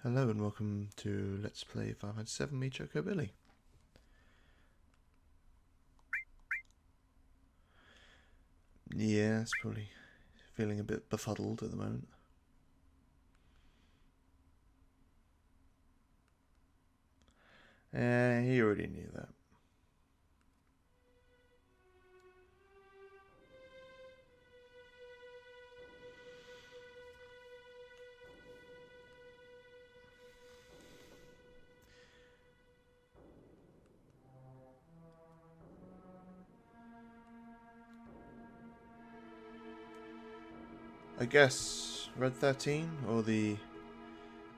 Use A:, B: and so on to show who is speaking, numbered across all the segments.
A: Hello and welcome to Let's Play VII Me Choco Billy. Yeah, it's probably feeling a bit befuddled at the moment. He already knew that. I guess Red 13 or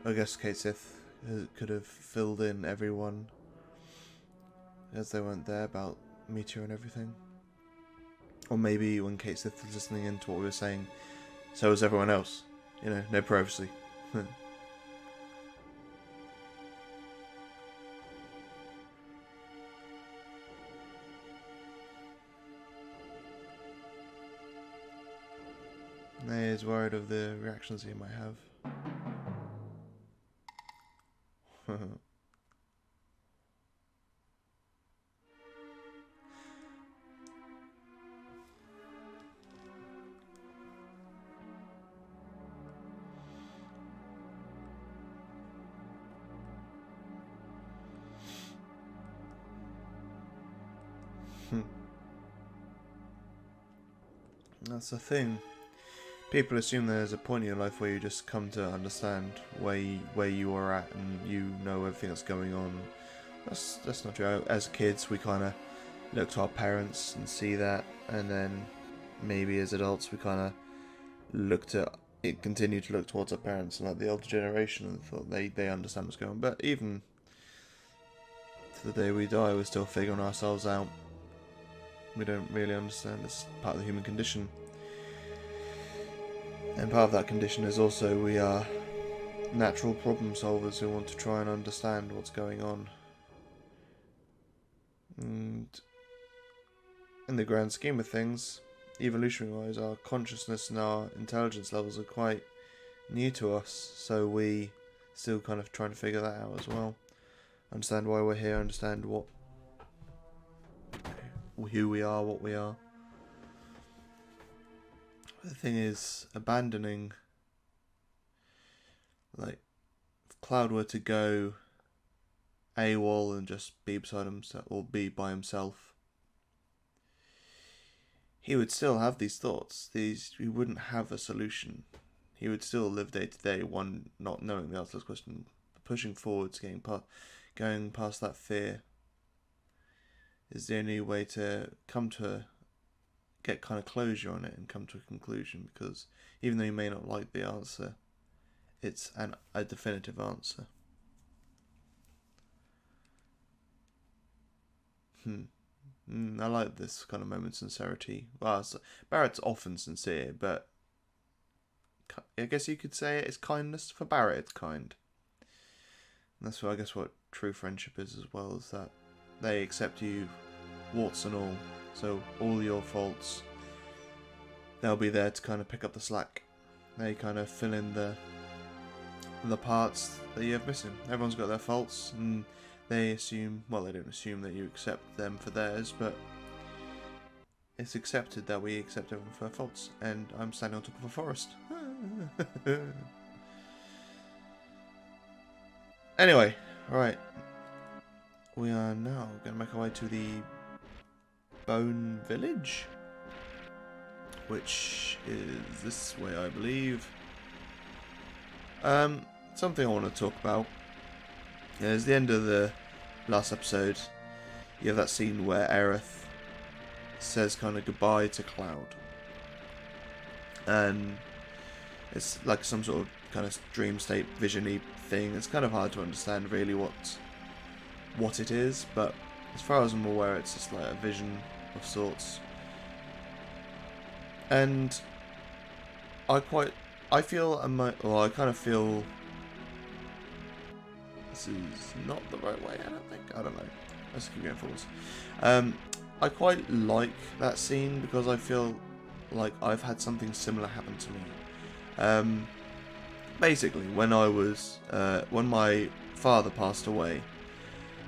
A: I guess Kate Sith could have filled in everyone as they weren't there about Meteor and everything. Or maybe when Kate Sith was listening in to what we were saying, so was everyone else. You know, no privacy. He's worried of the reactions he might have. That's the thing. People assume there's a point in your life where you just come to understand where you are at and you know everything that's going on. That's not true. As kids, we kind of look to our parents and see that, and then maybe as adults, we kind of continue to look towards our parents and like the older generation and thought they understand what's going on. But even to the day we die, we're still figuring ourselves out. We don't really understand. It's part of the human condition. And part of that condition is also we are natural problem solvers who want to try and understand what's going on. And in the grand scheme of things, evolutionary-wise, our consciousness and our intelligence levels are quite new to us, so we still kind of trying to figure that out as well. Understand why we're here, understand who we are, what we are. The thing is, abandoning, like, if Cloud were to go AWOL and just be beside himself, or be by himself, he would still have these thoughts. He wouldn't have a solution. He would still live day to day, one, not knowing the answer to this question, pushing forwards, going past that fear is the only way to get kind of closure on it and come to a conclusion, because even though you may not like the answer, it's a definitive answer. I like this kind of moment of sincerity. Well, Barrett's often sincere, but I guess you could say it's kindness. For Barrett, it's kind. And that's what I guess what true friendship is as well, is that they accept you, warts and all. So all your faults, they'll be there to kind of pick up the slack. They kind of fill in the parts that you have missing. Everyone's got their faults, and they assume, well, they don't assume that you accept them for theirs, but it's accepted that we accept everyone for their faults. And I'm standing on top of a forest. Anyway, right. We are now going to make our way to the Bone Village, which is this way, I believe. Something I want to talk about is the end of the last episode. You have that scene where Aerith says kind of goodbye to Cloud, and it's like some sort of kind of dream state, visiony thing. It's kind of hard to understand really what it is, but as far as I'm aware, it's just like a vision of sorts. And I kind of feel this is not the right way, I don't know. Let's keep going forwards. I quite like that scene because I feel like I've had something similar happen to me. basically, when when my father passed away,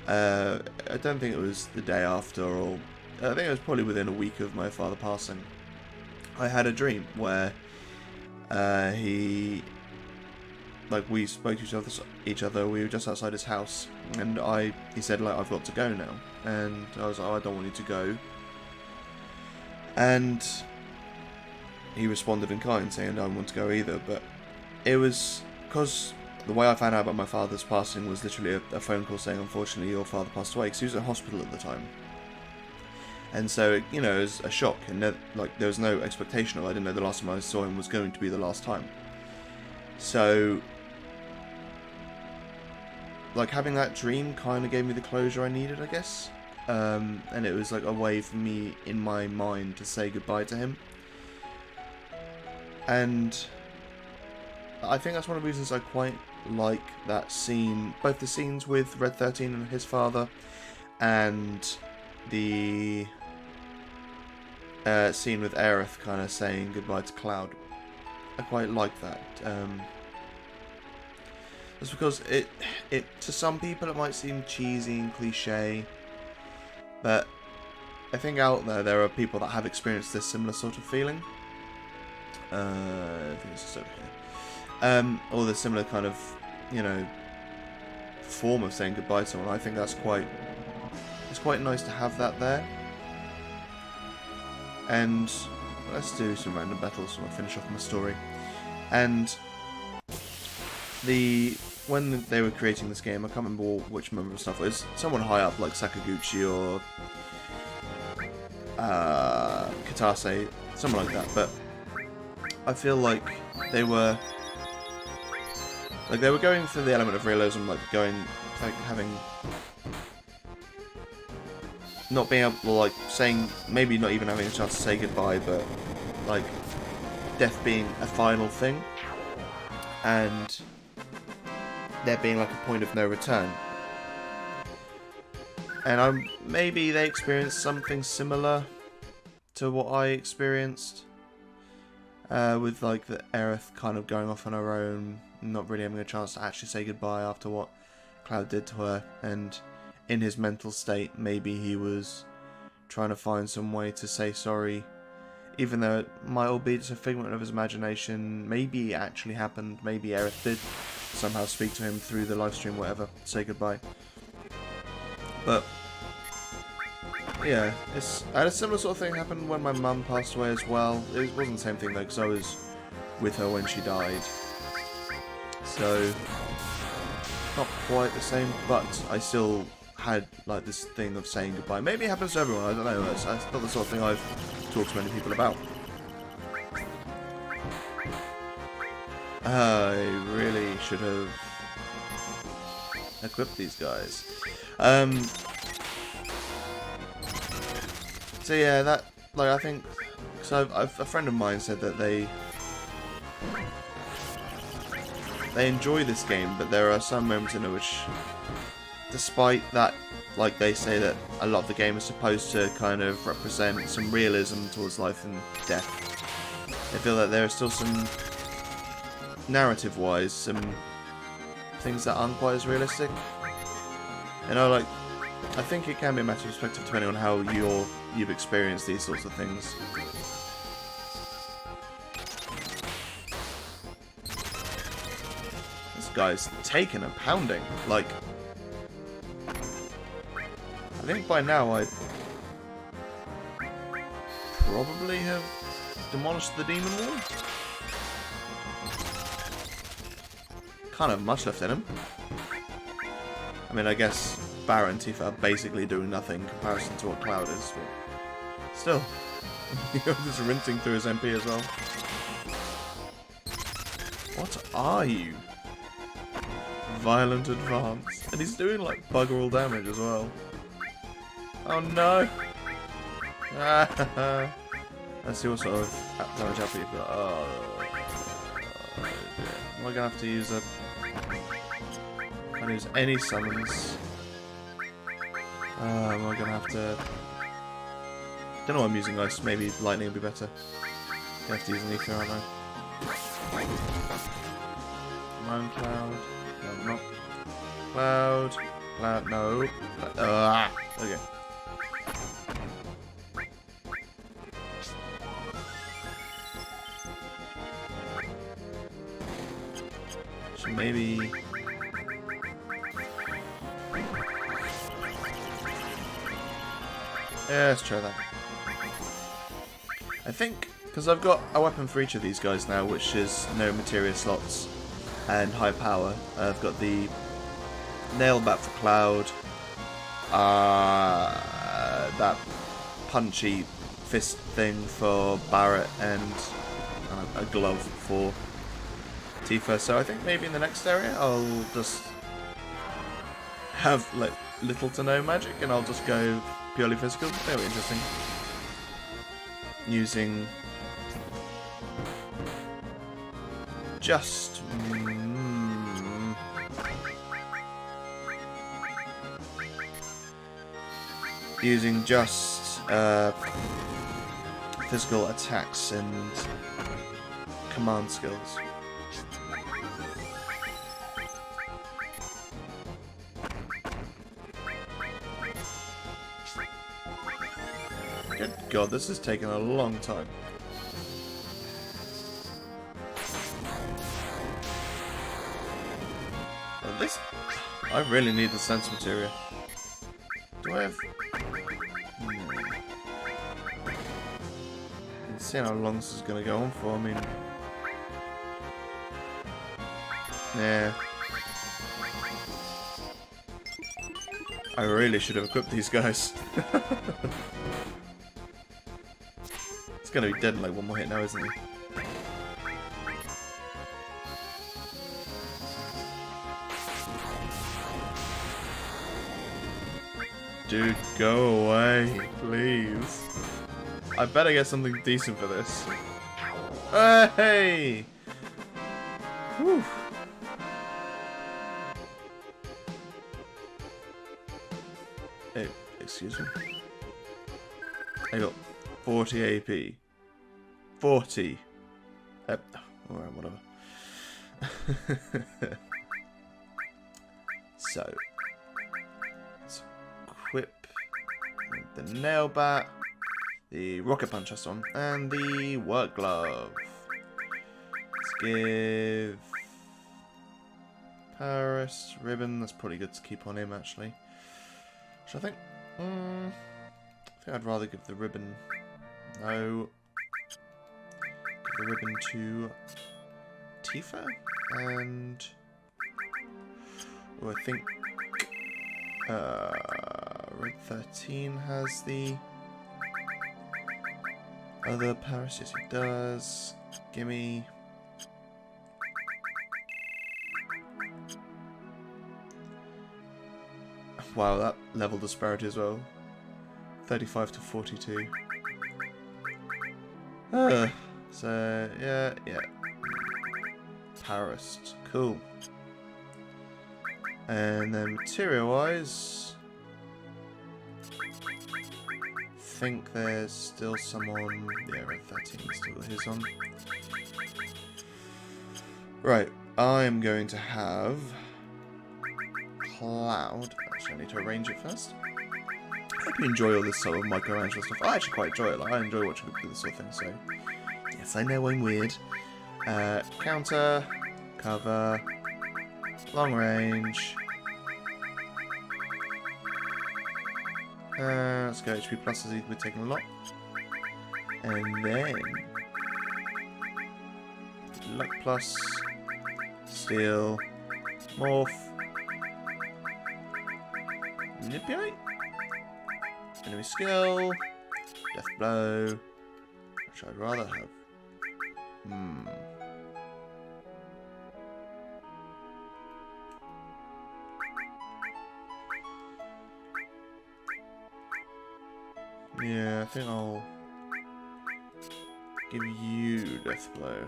A: I don't think it was the day after, or I think it was probably within a week of my father passing, I had a dream where we spoke to each other. We were just outside his house, and he said, like, I've got to go now, and I was like, oh, I don't want you to go. And he responded in kind, saying, I don't want to go either. But it was because the way I found out about my father's passing was literally a phone call saying, unfortunately, your father passed away, because he was in hospital at the time. And so, you know, it was a shock, and there was no expectation of it. I didn't know the last time I saw him was going to be the last time. So, like, having that dream kind of gave me the closure I needed, I guess. And it was like a way for me in my mind to say goodbye to him. And I think that's one of the reasons I quite like that scene, both the scenes with Red 13 and his father, and the scene with Aerith kind of saying goodbye to Cloud. I quite like that. Just because it to some people it might seem cheesy and cliche, but I think out there are people that have experienced this similar sort of feeling. I think it's just over here. Or the similar kind of, you know, form of saying goodbye to someone. I think it's quite nice to have that there. And let's do some random battles so I'll finish off my story. And when they were creating this game, I can't remember which member of stuff it was. Someone high up like Sakaguchi or Katase, someone like that. But I feel like they were going for the element of realism, not being able to, like, saying, maybe not even having a chance to say goodbye, but like death being a final thing, and there being like a point of no return. And maybe they experienced something similar to what I experienced, with like the Aerith kind of going off on her own, not really having a chance to actually say goodbye after what Cloud did to her, and in his mental state maybe he was trying to find some way to say sorry, even though it might all be just a figment of his imagination. Maybe it actually happened, maybe Aerith did somehow speak to him through the live stream, whatever, say goodbye. But yeah, I had a similar sort of thing happen when my mum passed away as well. It wasn't the same thing though, because I was with her when she died, so not quite the same, but I still had like this thing of saying goodbye. Maybe it happens to everyone, I don't know. It's not the sort of thing I've talked to many people about. I really should have equipped these guys. So yeah, that, like, I think, so a friend of mine said that they enjoy this game, but there are some moments in it which, despite that, like, they say that a lot of the game is supposed to kind of represent some realism towards life and death, they feel that there are still some, narrative-wise, some things that aren't quite as realistic. You know, like, I think it can be a matter of perspective depending on how you've experienced these sorts of things. This guy's taken a pounding. Like, I think by now I probably have demolished the demon wall. Can't have much left in him. I mean, I guess Barret and Tifa are basically doing nothing in comparison to what Cloud is, but still. Just rinsing through his MP as well. What are you? Violent advance. And he's doing like bugger all damage as well. Oh no! Let's see what sort of damage output you've got. Oh dear. Am I gonna have to use a... Can't use any summons. Am I gonna have to... Don't know what I'm using, guys. Maybe lightning would be better. I have to use an ether, aren't I? Time Cloud. No, not Cloud. Cloud, no. Okay. So maybe... Yeah, let's try that. I think, because I've got a weapon for each of these guys now, which is no materia slots and high power. I've got the nail bat for Cloud, that punchy fist thing for Barret, and a glove for Tifa. So I think maybe in the next area I'll just have like little to no magic, and I'll just go purely physical. Very interesting. Using just physical attacks and command skills. Good God, this is taking a long time. Well, this... I really need the sense materia. Do I have... Let's see how long this is going to go on for. I mean... Yeah. I really should have equipped these guys. It's going to be dead in like one more hit now, isn't he? Dude, go away, please. I better get something decent for this. Hey! Whew. Hey, excuse me. I got 40 AP. 40. Alright, whatever. So, let's equip the nail bat, the rocket punch that's on, and the work glove. Let's give Paris ribbon. That's probably good to keep on him actually. So I think I'd rather give the ribbon. No. Give the ribbon to Tifa, and I think Red 13 has the other Paris. Yes, it does. Gimme. Wow, that level disparity as well. 35 to 42. So, yeah. Paris. Cool. And then material-wise, I think there's still some on... Yeah, Red 13 still got his on. Right, I'm going to have Cloud. Actually, I need to arrange it first. I hope you enjoy all this sort of micromanagement stuff. I actually quite enjoy it. Like, I enjoy watching people do this sort of thing, so... Yes, I know I'm weird. Counter, cover, long range. Let's go HP plus, as we're taking a lot. And then... Luck plus, steel, morph, manipulate, enemy skill, death blow, which I'd rather have. Yeah, I think I'll give you death blow.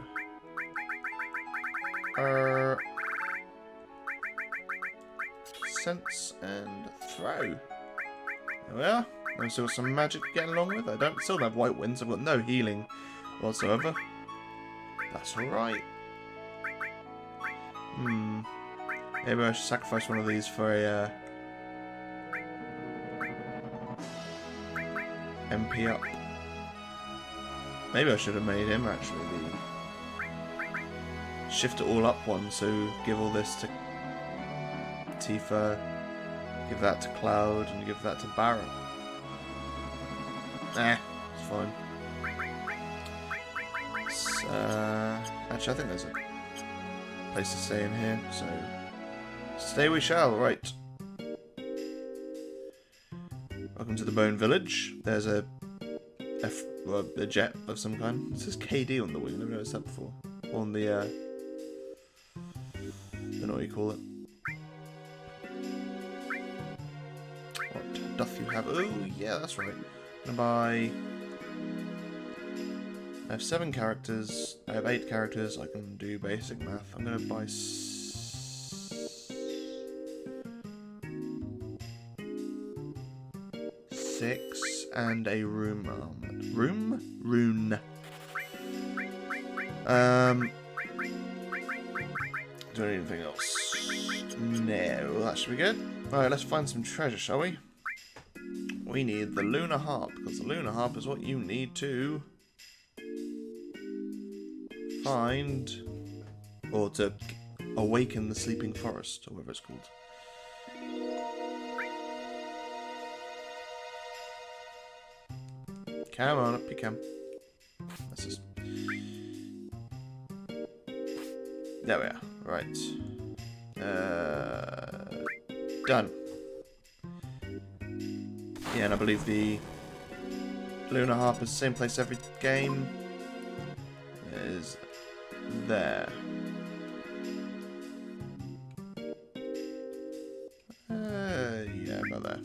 A: Sense and throw. There we are. I've still got some magic to get along with. I still don't have white winds. I've got no healing whatsoever. That's alright. Maybe I should sacrifice one of these for a MP up. Maybe I should have made him actually the shift it all up one, so give all this to Tifa, give that to Cloud, and give that to Barret. It's fine. Actually, I think there's a place to stay in here, so stay we shall. Right. Welcome to the Bone Village. There's a jet of some kind. It says KD on the wing. I've never noticed that before. On the don't know what you call it. What doth you have? Oh yeah, that's right. I'm gonna buy. I have 7 characters. I have 8 characters. I can do basic math. I'm gonna buy 6 and a rune armlet. Rune. Do I need anything else? No, that should be good. Alright, let's find some treasure, shall we? We need the Lunar Harp, because the Lunar Harp is what you need to find, or to awaken the sleeping forest, or whatever it's called. Come on, up you come. That's just... There we are. Right. Done. Yeah, and I believe the Lunar Harp is the same place every game. It is there. Yeah, about there.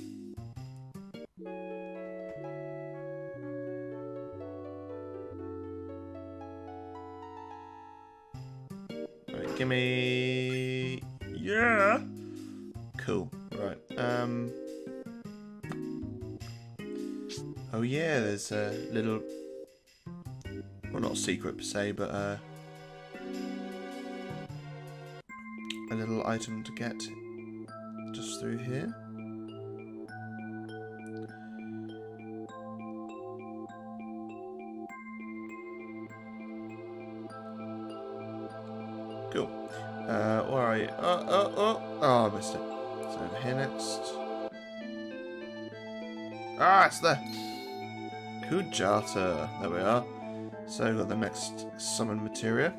A: Right, gimme... Yeah! Cool. Right, oh yeah, there's a little... Well, not a secret per se, but a little item to get just through here. Cool. Where are you? Oh, I missed it. It's over here next. Ah, it's there. Kujata. There we are. So we've got the next summon materia.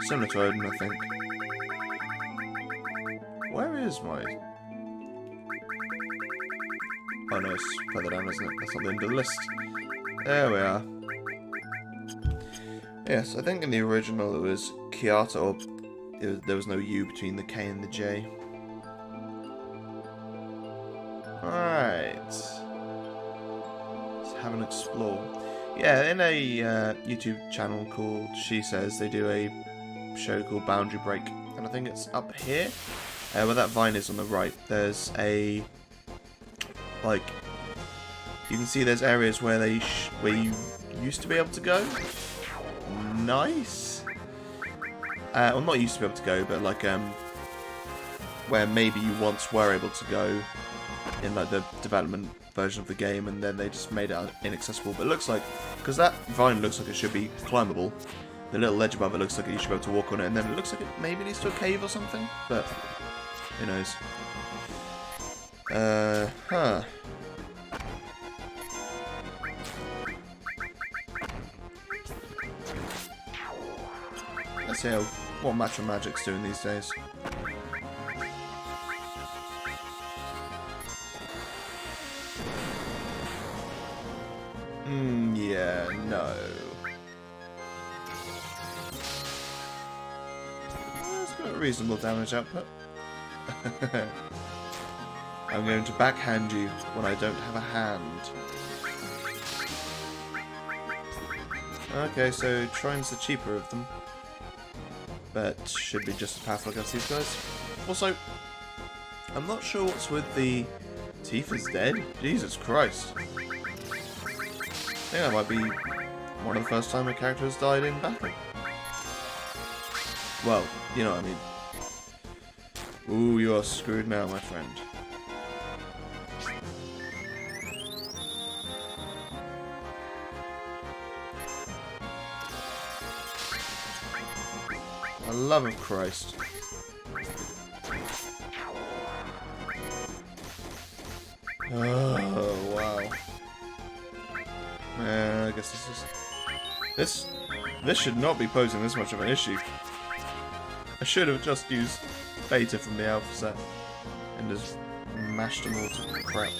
A: Similar to Odin, I think. Where is my... Oh no, it's further down, isn't it? That's not the end of the list. There we are. Yes, I think in the original it was Kiata, or there was no U between the K and the J. Alright. Let's have an explore. Yeah, in a YouTube channel called She Says, they do a show called Boundary Break, and I think it's up here, where that vine is on the right. There's a, like, you can see there's areas where where you used to be able to go. Nice. Well, not used to be able to go, but like where maybe you once were able to go in like the development version of the game, and then they just made it inaccessible. But it looks like, because that vine looks like it should be climbable, the little ledge above it looks like you should be able to walk on it, and then it looks like it maybe leads to a cave or something, but who knows. Huh. Let's see what Matcha Magic's doing these days. Yeah, no. That's got a reasonable damage output. I'm going to backhand you when I don't have a hand. Okay, so Trine's the cheaper of them, but should be just as powerful against these guys. Also, I'm not sure what's with the Tifa's dead. Jesus Christ. I think that might be one of the first time a character has died in battle. Well, you know what I mean. Ooh, you are screwed now, my friend. For the love of Christ. Oh, wow. I guess this should not be posing this much of an issue. I should have just used beta from the alpha set and just mashed them all to crap.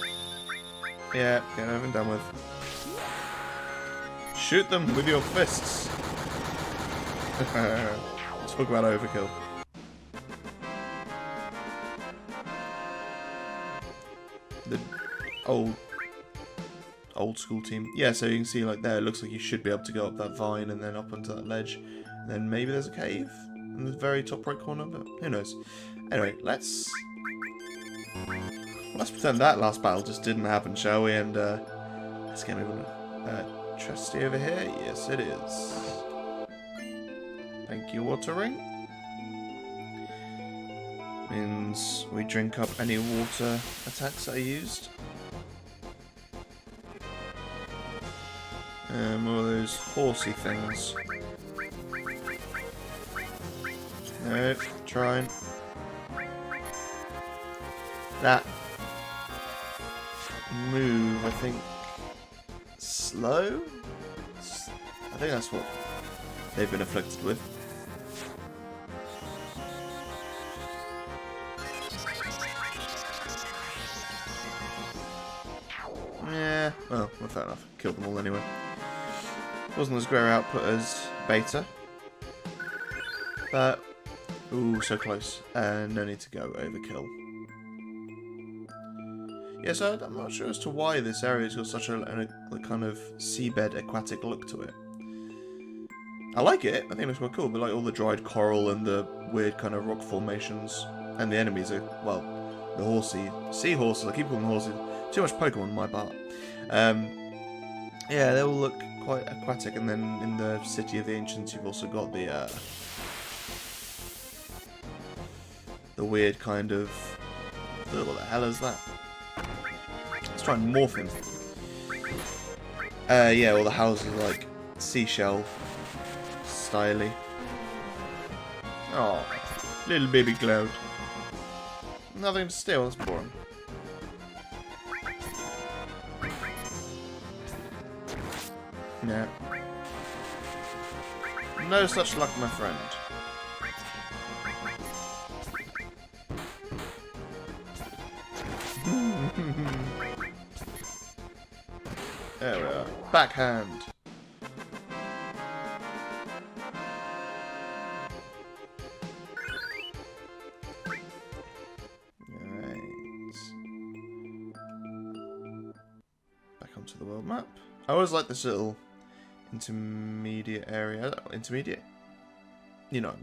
A: Yeah, get over and done with. Shoot them with your fists. Talk about overkill. The old school team. Yeah, so you can see like there, it looks like you should be able to go up that vine and then up onto that ledge. And then maybe there's a cave in the very top right corner, but who knows. Anyway, let's pretend that last battle just didn't happen, shall we? And let's get moving on. Trusty over here? Yes, it is. Thank you, water ring. Means we drink up any water attacks that I used. All those horsey things. No, trying. That move, I think, slow? I think that's what they've been afflicted with. Yeah, well, fair enough. Killed them all anyway. Wasn't as great output as beta. But, ooh, so close. No need to go overkill. Yeah, so I'm not sure as to why this area's got such a kind of seabed aquatic look to it. I like it. I think it looks quite cool, but like all the dried coral and the weird kind of rock formations, and the enemies are, well, the seahorses. I keep calling them horses. Too much Pokemon on my part. Yeah, they all look quite aquatic, and then in the City of the Ancients, you've also got the weird kind of. What the hell is that? Let's try and morph him. Yeah, all the houses are like seashell styly. Oh, little baby cloud. Nothing to steal. That's boring. Yeah. No such luck, my friend. There we are. Backhand. Right. Back onto the world map. I always like this little intermediate area. Intermediate? You know what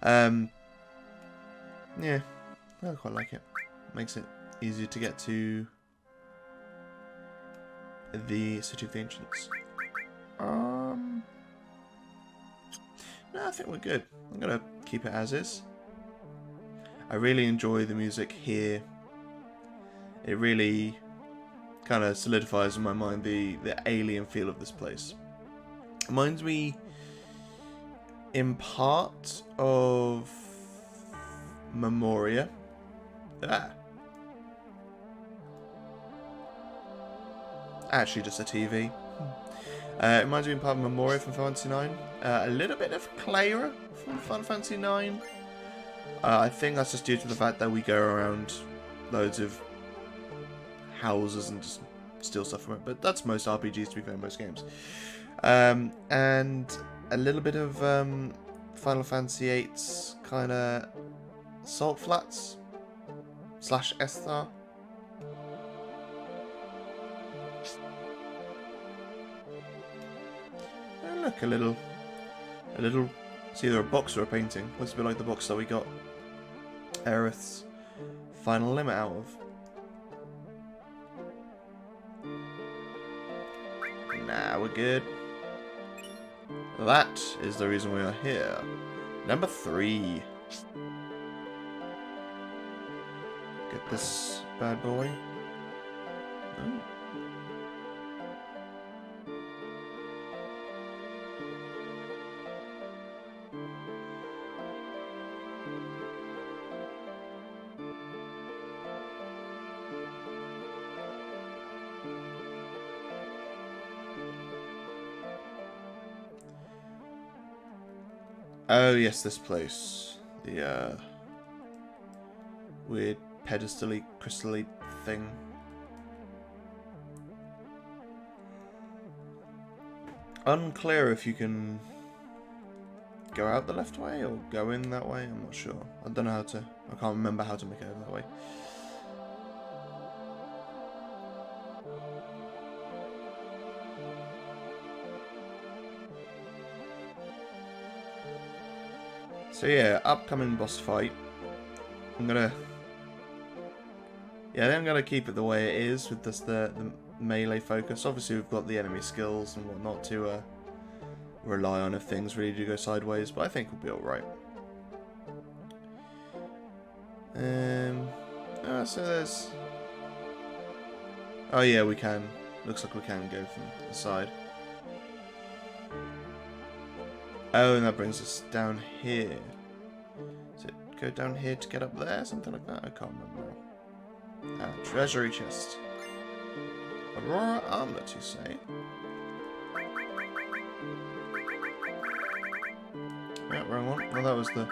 A: I mean. Yeah, I quite like it. Makes it easier to get to the City of the Ancients. No, I think we're good. I'm gonna keep it as is. I really enjoy the music here. It really kind of solidifies in my mind the alien feel of this place. Reminds me in part of Memoria. Actually just a TV. It reminds me in part of Memoria from Final Fantasy IX. A little bit of Clara from Final Fantasy IX. I think that's just due to the fact that we go around loads of houses and just steal stuff from it. But that's most RPGs, to be fair, most games. And a little bit of Final Fantasy VIII's kind of Salt Flats / Esthar. And look, a little. It's either a box or a painting. Looks a bit like the box that we got Aerith's final limit out of. Nah, we're good. That is the reason we are here. Number 3. Get this bad boy. Oh. Oh yes, this place. The weird pedestal-y, crystal-y thing. Unclear if you can go out the left way or go in that way. I'm not sure. I don't know how to. I can't remember how to make it over that way. So yeah, upcoming boss fight. I'm gonna keep it the way it is with just the melee focus. Obviously, we've got the enemy skills and whatnot to rely on if things really do go sideways, but I think we'll be all right. So there's. Oh yeah, we can. Looks like we can go from the side. Oh, and that brings us down here. Does it go down here to get up there? Something like that? I can't remember. Treasury chest. Aurora armlet, you say? Yeah, wrong one. Well, that was the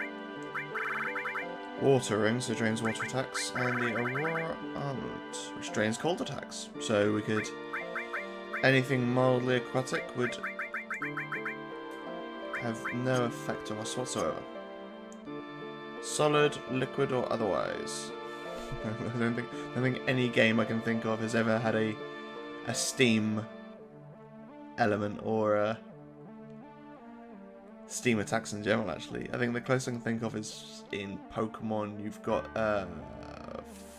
A: water ring, so drains water attacks, and the Aurora armlet, which drains cold attacks. So we could... anything mildly aquatic would have no effect on us whatsoever. Solid, liquid, or otherwise. I don't think any game I can think of has ever had a steam element or steam attacks in general. Actually, I think the closest I can think of is in Pokemon. You've got I've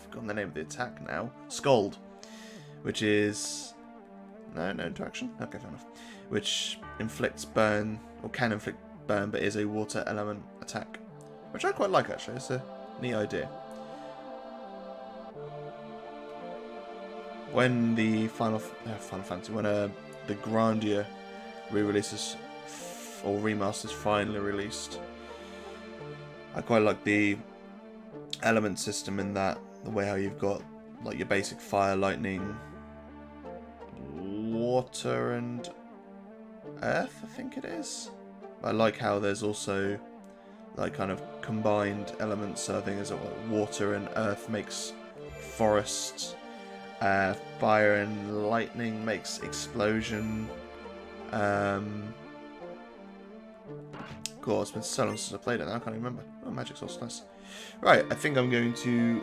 A: forgotten the name of the attack now. Scald, which is no interaction. Okay, fair enough. Which inflicts burn, or can inflict burn, but is a water element attack, which I quite like actually. It's a neat idea. When the Final Fantasy, when the Grandia re-releases or remasters finally released, I quite like the element system in that. The way how you've got like your basic fire, lightning, water, and earth, I think it is. I like how there's also like kind of combined elements. So I think there's water and earth makes forest, fire and lightning makes explosion. Cool, it's been so long since I played it now, I can't even remember. Oh, magic sauce, nice. Right, I think I'm going to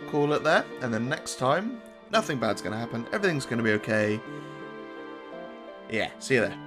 A: call it there, and then next time, nothing bad's going to happen, everything's going to be okay. Yeah, see you there.